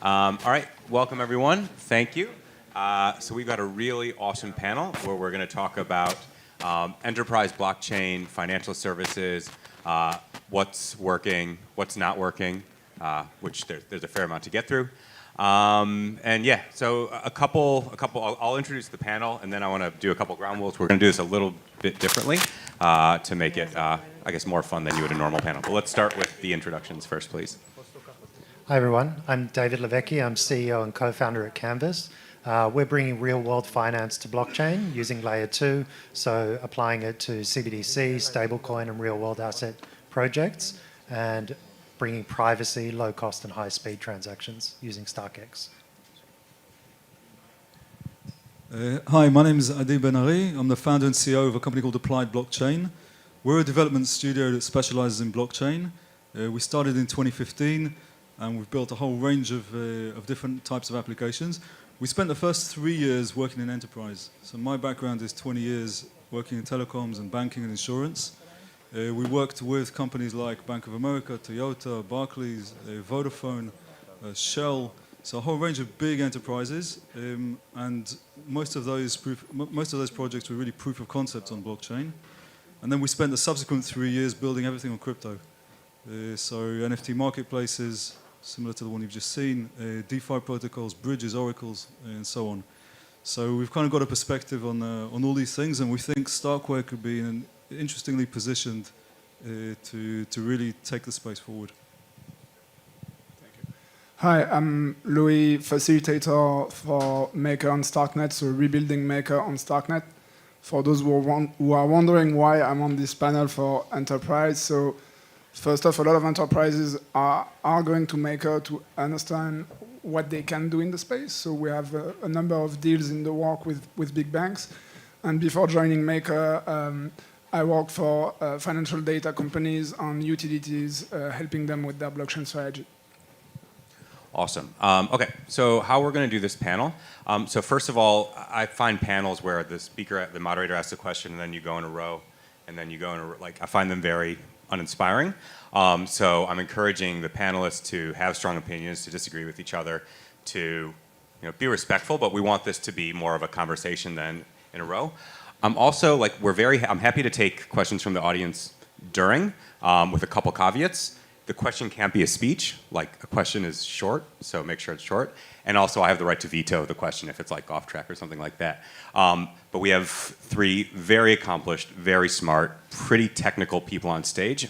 All right, welcome everyone. Thank you. So we've got a really awesome panel where we're going to talk about enterprise blockchain, financial services, what's working, what's not working, which there's a fair amount to get through. And yeah, so I'll introduce the panel, and then I want to do a couple ground rules. We're going to do this a little bit differently to make it, I guess, more fun than you would a normal panel. But let's start with the introductions first, please. Hi everyone, I'm David Levecki. I'm CEO and co-founder at Canvas. We're bringing real-world finance to blockchain using Layer 2, so applying it to CBDC, stablecoin, and real-world asset projects, and bringing privacy, low-cost, and high-speed transactions using StarkX. Hi, my name is Adi Ben-Ari. I'm the founder and CEO of a company called Applied Blockchain. We're a development studio that specializes in blockchain. We started in 2015. And we've built a whole range of different types of applications. We spent the first 3 years working in enterprise. So my background is 20 years working in telecoms and banking and insurance. We worked with companies like Bank of America, Toyota, Barclays, Vodafone, Shell. So a whole range of big enterprises. And most of those projects were really proof of concept on blockchain. And then we spent the subsequent 3 years building everything on crypto. So NFT marketplaces, similar to the one you've just seen, DeFi protocols, bridges, oracles, and so on. So we've kind of got a perspective on all these things, and we think StarkWare could be interestingly positioned to really take the space forward. Thank you. Hi, I'm Louis, facilitator for Maker on StarkNet, so rebuilding Maker on StarkNet. For those who are wondering why I'm on this panel for enterprise, so first off, a lot of enterprises are going to Maker to understand what they can do in the space. So we have a number of deals in the work with big banks. And before joining Maker, I worked for financial data companies on utilities, helping them with their blockchain strategy. Awesome. Okay, so how we're going to do this panel. So first of all, I find panels where the moderator asks a question, and then you go in a row, and then you go in a row. I find them very uninspiring. So I'm encouraging the panelists to have strong opinions, to disagree with each other, to be respectful, but we want this to be more of a conversation than in a row. I'm also I'm happy to take questions from the audience during, with a couple caveats. The question can't be a speech, a question is short, so make sure it's short. And also I have the right to veto the question if it's off track or something like that. But we have three very accomplished, very smart, pretty technical people on stage.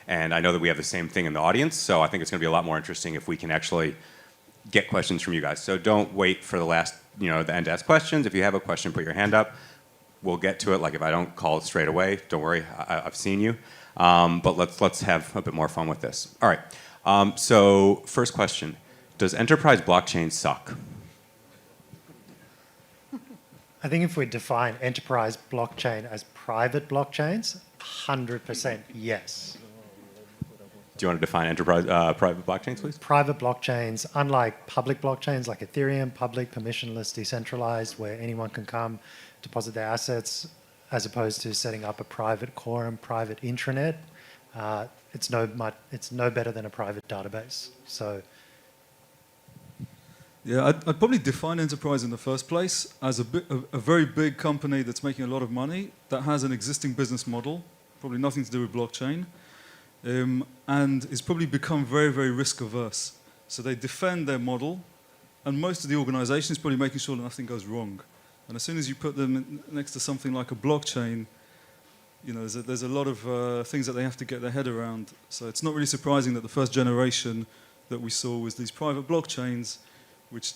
And I know that we have the same thing in the audience, so I think it's going to be a lot more interesting if we can actually get questions from you guys. So don't wait for the end to ask questions. If you have a question, put your hand up. We'll get to it. If I don't call it straight away, don't worry, I've seen you. But let's have a bit more fun with this. All right. So first question: does enterprise blockchain suck? I think if we define enterprise blockchain as private blockchains, 100% yes. Do you want to define enterprise private blockchains, please? Private blockchains, unlike public blockchains like Ethereum, public, permissionless, decentralized, where anyone can come, deposit their assets, as opposed to setting up a private quorum, private intranet. It's no better than a private database. So, yeah, I'd probably define enterprise in the first place as a very big company that's making a lot of money, that has an existing business model, probably nothing to do with blockchain, and is probably become very, very risk averse. So they defend their model, and most of the organization is probably making sure that nothing goes wrong. And as soon as you put them next to something like a blockchain, there's a lot of things that they have to get their head around. So it's not really surprising that the first generation that we saw was these private blockchains, which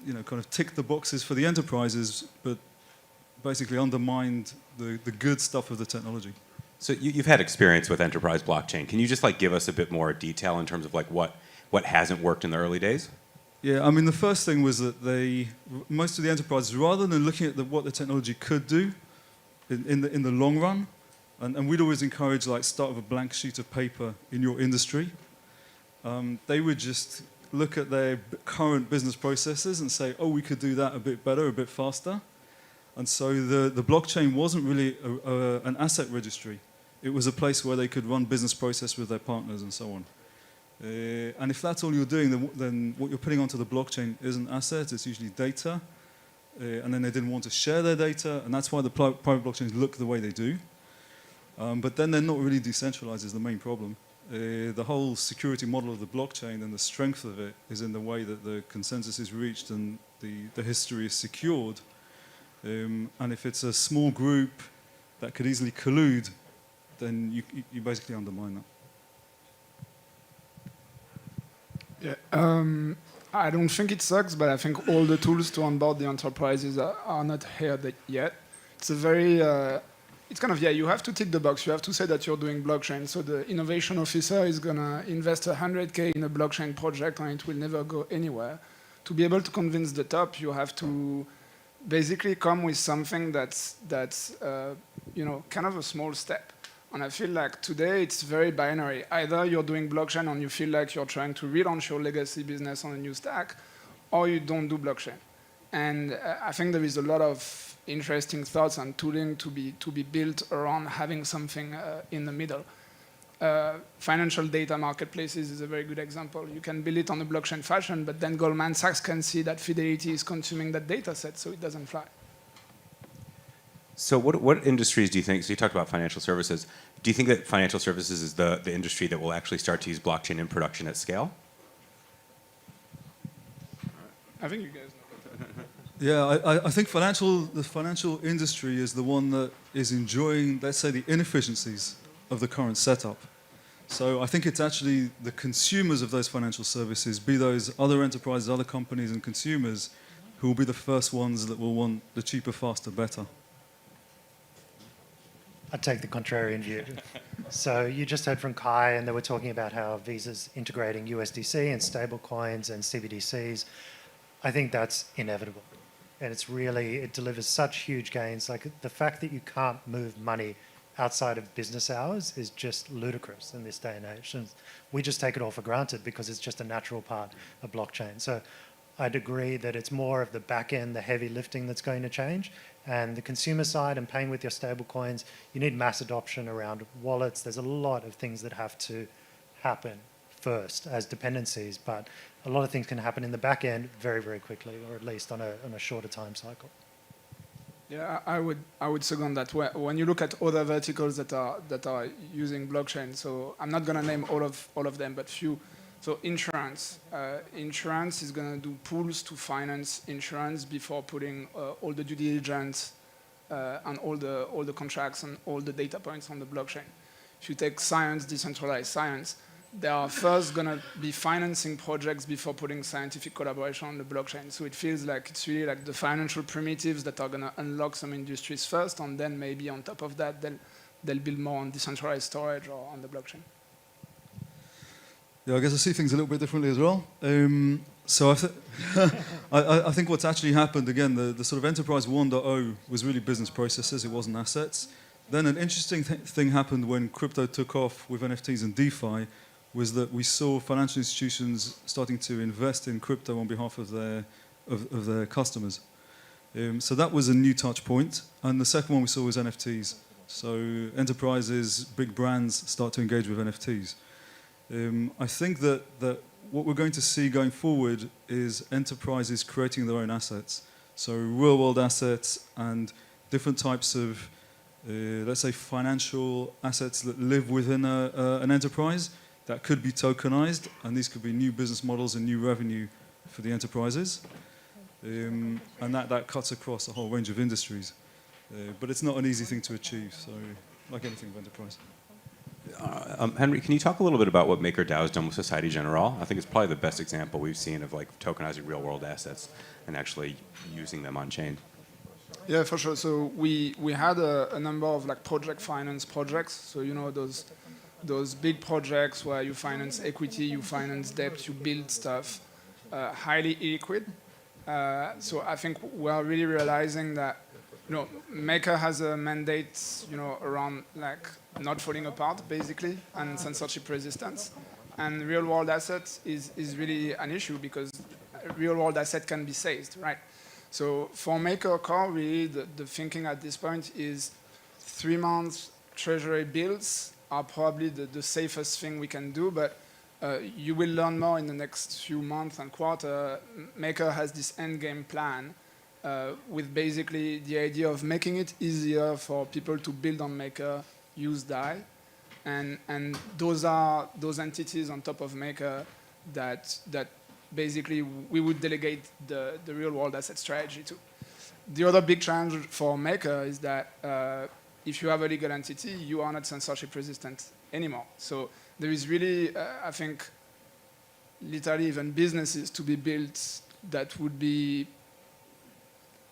kind of ticked the boxes for the enterprises, but basically undermined the good stuff of the technology. So you've had experience with enterprise blockchain. Can you just give us a bit more detail in terms of what hasn't worked in the early days? Yeah, I mean, the first thing was that most of the enterprises, rather than looking at what the technology could do in the long run, and we'd always encourage start with a blank sheet of paper in your industry, they would just look at their current business processes and say, oh, we could do that a bit better, a bit faster. And so the blockchain wasn't really an asset registry. It was a place where they could run business process with their partners and so on. And if that's all you're doing, then what you're putting onto the blockchain isn't assets, it's usually data. And then they didn't want to share their data, and that's why the private blockchains look the way they do. But then they're not really decentralized is the main problem. The whole security model of the blockchain and the strength of it is in the way that the consensus is reached and the history is secured. And if it's a small group that could easily collude, then you basically undermine that. Yeah, I don't think it sucks, but I think all the tools to onboard the enterprises are not here yet. It's a very, it's kind of, yeah, you have to tick the box. You have to say that you're doing blockchain. So the innovation officer is going to invest 100K in a blockchain project and it will never go anywhere. To be able to convince the top, you have to basically come with something that's you know, kind of a small step. And I feel like today it's very binary. Either you're doing blockchain and you feel like you're trying to relaunch your legacy business on a new stack, or you don't do blockchain. And I think there is a lot of interesting thoughts and tooling to be built around having something in the middle. Financial data marketplaces is a very good example. You can build it on a blockchain fashion, but then Goldman Sachs can see that Fidelity is consuming that data set, so it doesn't fly. So what industries do you think, so you talked about financial services, do you think that financial services is the industry that will actually start to use blockchain in production at scale? I think you guys know better. Yeah, I think the financial industry is the one that is enjoying, let's say, the inefficiencies of the current setup. So I think it's actually the consumers of those financial services, be those other enterprises, other companies and consumers, who will be the first ones that will want the cheaper, faster, better. I take the contrarian view. So you just heard from Kai, and they were talking about how Visa's integrating USDC and stablecoins and CBDCs. I think that's inevitable. And it delivers such huge gains. Like the fact that you can't move money outside of business hours is just ludicrous in this day and age. And we just take it all for granted because it's just a natural part of blockchain. So I'd agree that it's more of the back end, the heavy lifting that's going to change. And the consumer side and paying with your stable coins, you need mass adoption around wallets. There's a lot of things that have to happen first as dependencies, but a lot of things can happen in the back end very, very quickly, or at least on a shorter time cycle. Yeah, I would second that. When you look at other verticals that are using blockchain, so I'm not going to name all of them, but few. So insurance is going to do pools to finance insurance before putting all the due diligence and all the contracts and all the data points on the blockchain. If you take science, decentralized science, they are first going to be financing projects before putting scientific collaboration on the blockchain. So it feels like it's really like the financial primitives that are going to unlock some industries first, and then maybe on top of that, they'll build more on decentralized storage or on the blockchain. Yeah, I guess I see things a little bit differently as well. So I think what's actually happened, again, the sort of Enterprise 1.0 was really business processes, it wasn't assets. Then an interesting thing happened when crypto took off with NFTs and DeFi, was that we saw financial institutions starting to invest in crypto on behalf of their customers. So that was a new touch point. And the second one we saw was NFTs. So enterprises, big brands start to engage with NFTs. I think that what we're going to see going forward is enterprises creating their own assets. So real-world assets and different types of, let's say, financial assets that live within an enterprise that could be tokenized, and these could be new business models and new revenue for the enterprises. And that cuts across a whole range of industries. But it's not an easy thing to achieve, so like anything with enterprise. Henry, can you talk a little bit about what MakerDAO has done with Society Generale? I think it's probably the best example we've seen of like tokenizing real-world assets and actually using them on chain. Yeah, for sure. So we had a number of like project finance projects. So you know those big projects where you finance equity, you finance debt, you build stuff, highly illiquid. So I think we are really realizing that Maker has a mandate, around like not falling apart basically and censorship resistance. And real-world assets is really an issue because real-world asset can be seized, right? So for Maker Core, really the thinking at this point is 3 months treasury bills are probably the safest thing we can do, but You will learn more in the next few months and quarter. Maker has this endgame plan with basically the idea of making it easier for people to build on Maker, use DAI, and those are those entities on top of Maker that basically we would delegate the real world asset strategy to. The other big challenge for Maker is that if you have a legal entity, you are not censorship resistant anymore. So there is really, I think, literally even businesses to be built that would be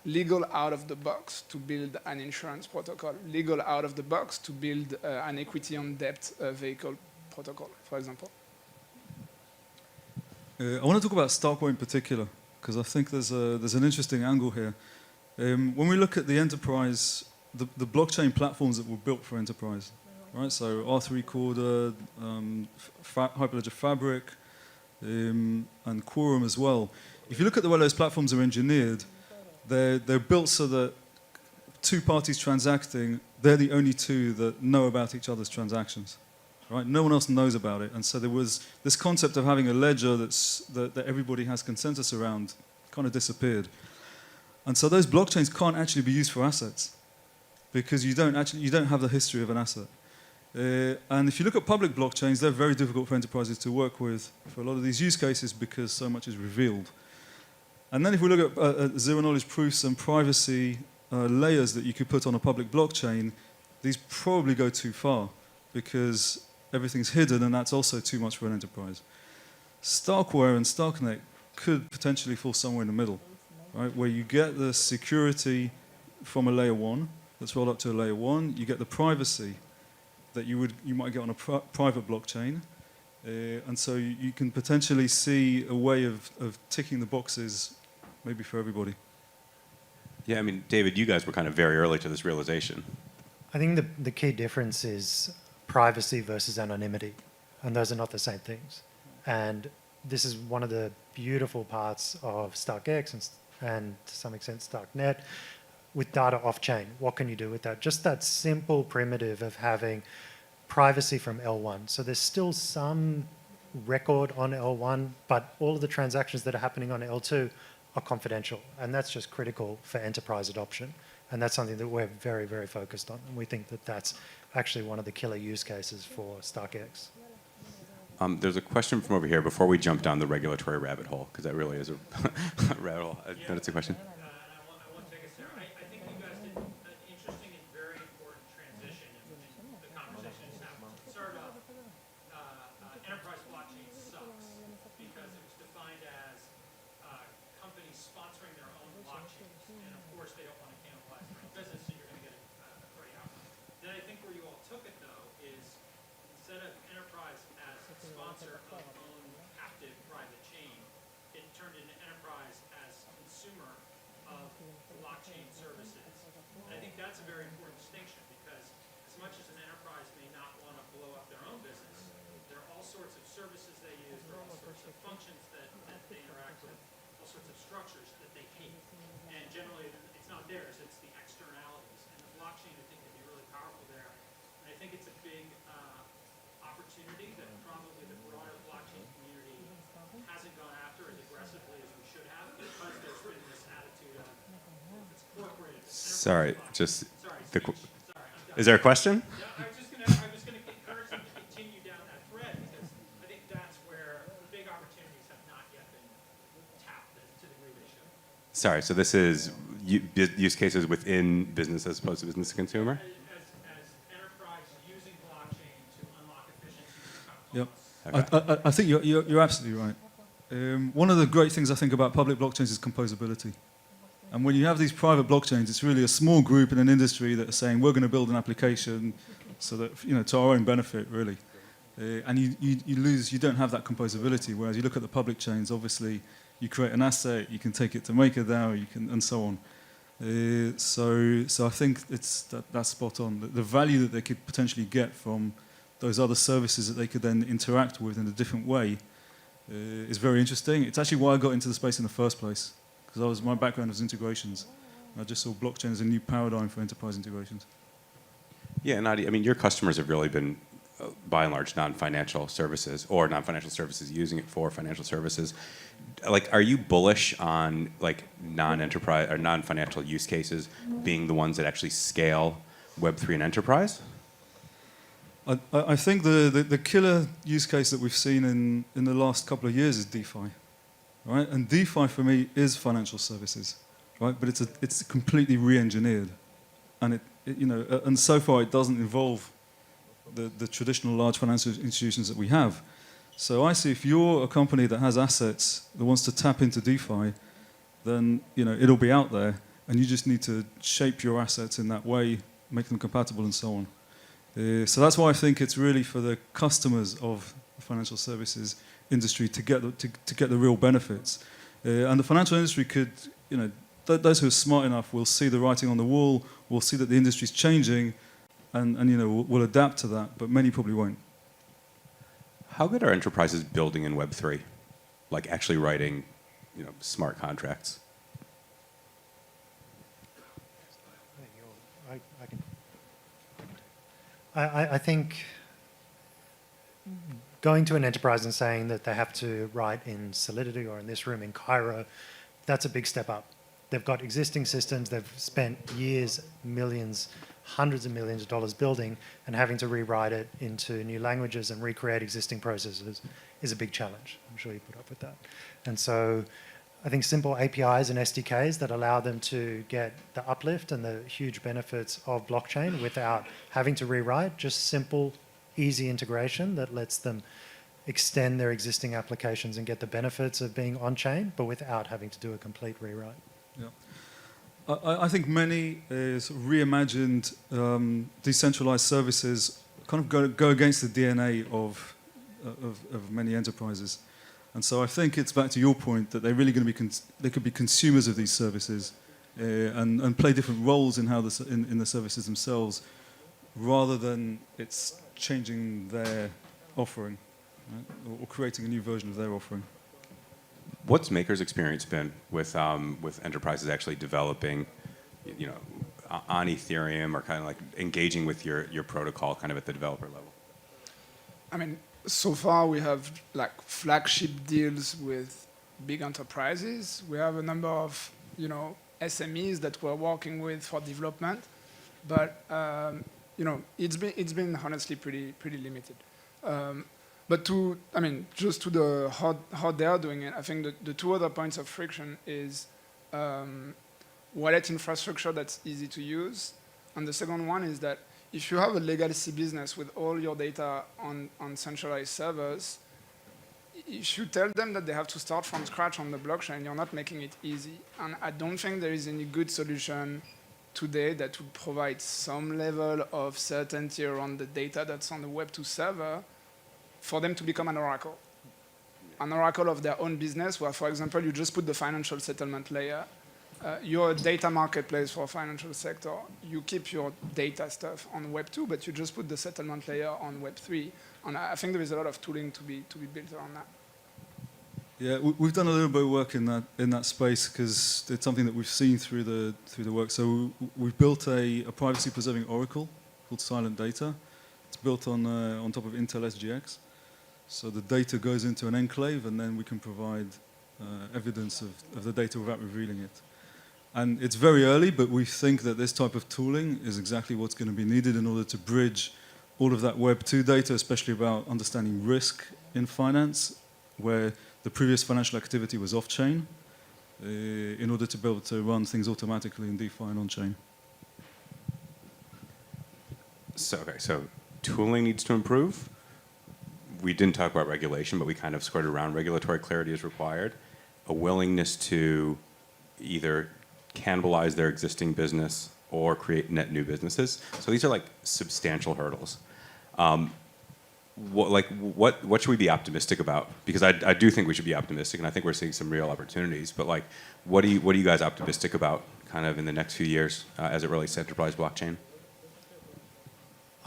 legal out of the box to build an insurance protocol, legal out of the box to build an equity on debt vehicle protocol, for example. I want to talk about StarkWare in particular, because I think there's an interesting angle here. When we look at the enterprise, the blockchain platforms that were built for enterprise, right? So R3 Recorder, Hyperledger Fabric, and Quorum as well. If you look at the way those platforms are engineered, they're built so that two parties transacting, they're the only two that know about each other's transactions. Right? No one else knows about it. And so there was this concept of having a ledger that everybody has consensus around kind of disappeared. And so those blockchains can't actually be used for assets because you don't have the history of an asset. And if you look at public blockchains, they're very difficult for enterprises to work with for a lot of these use cases because so much is revealed. And then if we look at zero-knowledge proofs and privacy layers that you could put on a public blockchain, these probably go too far because everything's hidden and that's also too much for an enterprise. StarkWare and StarkNet could potentially fall somewhere in the middle, right? Where you get the security from a layer 1 that's rolled up to a layer 1, you get the privacy that you might get on a private blockchain, and so you can potentially see a way of ticking the boxes maybe for everybody. Yeah, I mean, David, you guys were kind of very early to this realization. I think the key difference is privacy versus anonymity, and those are not the same things. And this is one of the beautiful parts of StarkX and to some extent StarkNet with data off-chain. What can you do with that? Just that simple primitive of having privacy from L1. So there's still some record on L1, but all of the transactions that are happening on L2 are confidential, and that's just critical for enterprise adoption. And that's something that we're very, very focused on. And we think that that's actually one of the killer use cases for StarkX. There's a question from over here before we jump down the regulatory rabbit hole, because that really is a rabbit hole. No, that's a question. I won't take us there. I think you guys did an interesting and very important transition in the conversation just now. It started off, enterprise blockchain sucks because it was defined as companies sponsoring their own blockchains. And of course, they don't want to cannibalize their own business, so you're going to get a great outcome. Then I think where you all took it, though, is instead of enterprise as a sponsor of own captive private chain, it turned into enterprise as consumer of blockchain services. And I think that's a very important distinction because as much as an enterprise may not want to blow up their own business, there are all sorts of services they use, there are all sorts of functions that they interact with, all sorts of structures that they hate. And generally, it's not theirs, it's the externalities. And the blockchain, I think, can be really powerful there. And I think it's a big opportunity that probably the broader blockchain community hasn't gone after as aggressively as we should have because there's been this attitude of it's corporate. Sorry, just Sorry, the. sorry, I'm done. Is there a question? Yeah, I was gonna encourage them to continue down that thread because I think that's where big opportunities have not yet been tapped to the degree they should. Sorry, so this is use cases within business as opposed to business to consumer? As enterprise using blockchain to unlock efficiencies. Yep. Okay. I think you're absolutely right. One of the great things I think about public blockchains is composability. And when you have these private blockchains, it's really a small group in an industry that are saying, we're going to build an application so that, to our own benefit, really. And you don't have that composability. Whereas you look at the public chains, obviously, you create an asset, you can take it to MakerDAO, and so on. So I think that's spot on. The value that they could potentially get from those other services that they could then interact with in a different way is very interesting. It's actually why I got into the space in the first place, because my background was integrations. I just saw blockchain as a new paradigm for enterprise integrations. Yeah, Nadi, I mean, your customers have really been by and large non-financial services or non-financial services using it for financial services. Like, are you bullish on like non-enterprise or non-financial use cases being the ones that actually scale Web3 and enterprise? I think the killer use case that we've seen in the last couple of years is DeFi, right? And DeFi for me is financial services, right? But it's completely re-engineered, and and so far it doesn't involve the traditional large financial institutions that we have. So I see if you're a company that has assets that wants to tap into DeFi, then it'll be out there, and you just need to shape your assets in that way, make them compatible, and so on. So that's why I think it's really for the customers of the financial services industry to get the real benefits. And the financial industry could, those who are smart enough will see the writing on the wall, will see that the industry's changing, and will adapt to that, but many probably won't. How good are enterprises building in Web3? Like actually writing, smart contracts? I think going to an enterprise and saying that they have to write in Solidity or in this room in Cairo, that's a big step up. They've got existing systems, they've spent years, millions, hundreds of millions of dollars building, and having to rewrite it into new languages and recreate existing processes is a big challenge. I'm sure you put up with that. And so I think simple APIs and SDKs that allow them to get the uplift and the huge benefits of blockchain without having to rewrite, just simple, easy integration that lets them extend their existing applications and get the benefits of being on-chain, but without having to do a complete rewrite. Yeah. I think many sort of reimagined decentralized services kind of go against the DNA of many enterprises. And so I think it's back to your point that they're really going to be they could be consumers of these services and play different roles in how in the services themselves, rather than it's changing their offering, right? Or creating a new version of their offering. What's Maker's experience been with enterprises actually developing, on Ethereum or kind of like engaging with your protocol kind of at the developer level? I mean, so far we have like flagship deals with big enterprises. We have a number of SMEs that we're working with for development, but it's been honestly pretty limited. But just to the how they are doing it, I think the two other points of friction is wallet infrastructure that's easy to use, and the second one is that if you have a legacy business with all your data on centralized servers, if you tell them that they have to start from scratch on the blockchain, you're not making it easy. And I don't think there is any good solution today that would provide some level of certainty around the data that's on the Web2 server for them to become an oracle of their own business, where, for example, you just put the financial settlement layer. You're a data marketplace for a financial sector. You keep your data stuff on Web2, but you just put the settlement layer on Web3. And I think there is a lot of tooling to be built around that. Yeah, we've done a little bit of work in that space because it's something that we've seen through the work. So we've built a privacy-preserving oracle called Silent Data. It's built on top of Intel SGX. So the data goes into an enclave, and then we can provide evidence of the data without revealing it. And it's very early, but we think that this type of tooling is exactly what's going to be needed in order to bridge all of that Web2 data, especially about understanding risk in finance, where the previous financial activity was off-chain, in order to be able to run things automatically in DeFi and on-chain. So tooling needs to improve. We didn't talk about regulation, but we kind of skirted around. Regulatory clarity is required. A willingness to either cannibalize their existing business or create net new businesses. So these are like substantial hurdles. What should we be optimistic about? Because I do think we should be optimistic, and I think we're seeing some real opportunities. But like, what are you guys optimistic about, kind of in the next few years, as it relates to enterprise blockchain?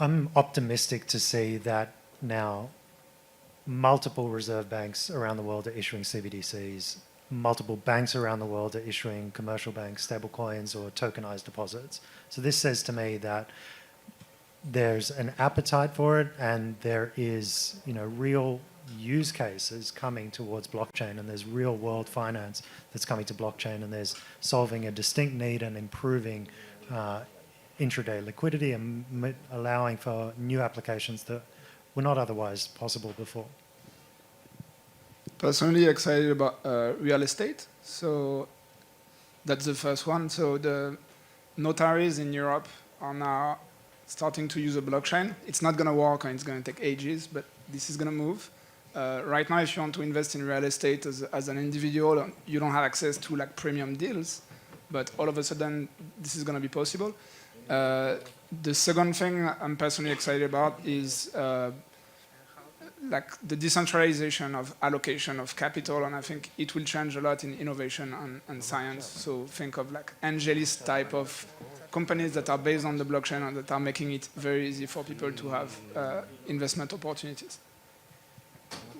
I'm optimistic to see that now multiple reserve banks around the world are issuing CBDCs. Multiple banks around the world are issuing commercial bank stablecoins or tokenized deposits. So this says to me that there's an appetite for it, and there is, real use cases coming towards blockchain, and there's real world finance that's coming to blockchain, and there's solving a distinct need and improving intraday liquidity and allowing for new applications that were not otherwise possible before. Personally excited about real estate. So that's the first one. So the notaries in Europe are now starting to use a blockchain. It's not going to work, and it's going to take ages, but this is going to move. Right now, if you want to invest in real estate as an individual, you don't have access to like premium deals, but all of a sudden, this is going to be possible. The second thing I'm personally excited about is like the decentralization of allocation of capital, and I think it will change a lot in innovation and science. So think of like Angelis type of companies that are based on the blockchain and that are making it very easy for people to have investment opportunities,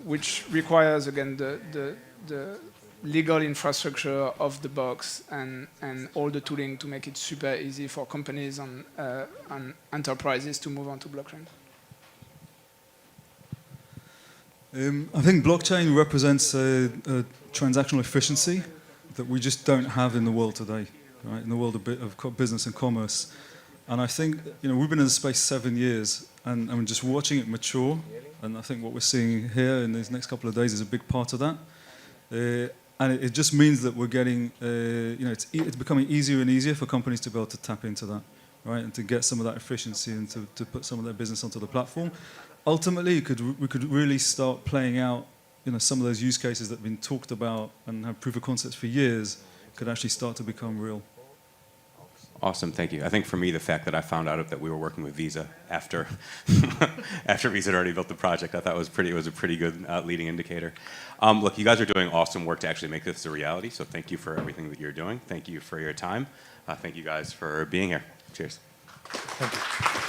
which requires, again, the legal infrastructure of the box and all the tooling to make it super easy for companies and enterprises to move on to blockchain. I think blockchain represents a transactional efficiency that we just don't have in the world today, right? In the world of business and commerce. And I think, we've been in the space 7 years, and I'm just watching it mature. And I think what we're seeing here in these next couple of days is a big part of that. And it just means that we're getting, it's becoming easier and easier for companies to be able to tap into that, right? And to get some of that efficiency and to put some of their business onto the platform. Ultimately, we could really start playing out, some of those use cases that have been talked about and have proof of concepts for years could actually start to become real. Awesome, thank you. I think for me, the fact that I found out that we were working with Visa after after Visa had already built the project, I thought it was a pretty good leading indicator. Look, you guys are doing awesome work to actually make this a reality, so thank you for everything that you're doing. Thank you for your time. Thank you guys for being here. Cheers. Thank you.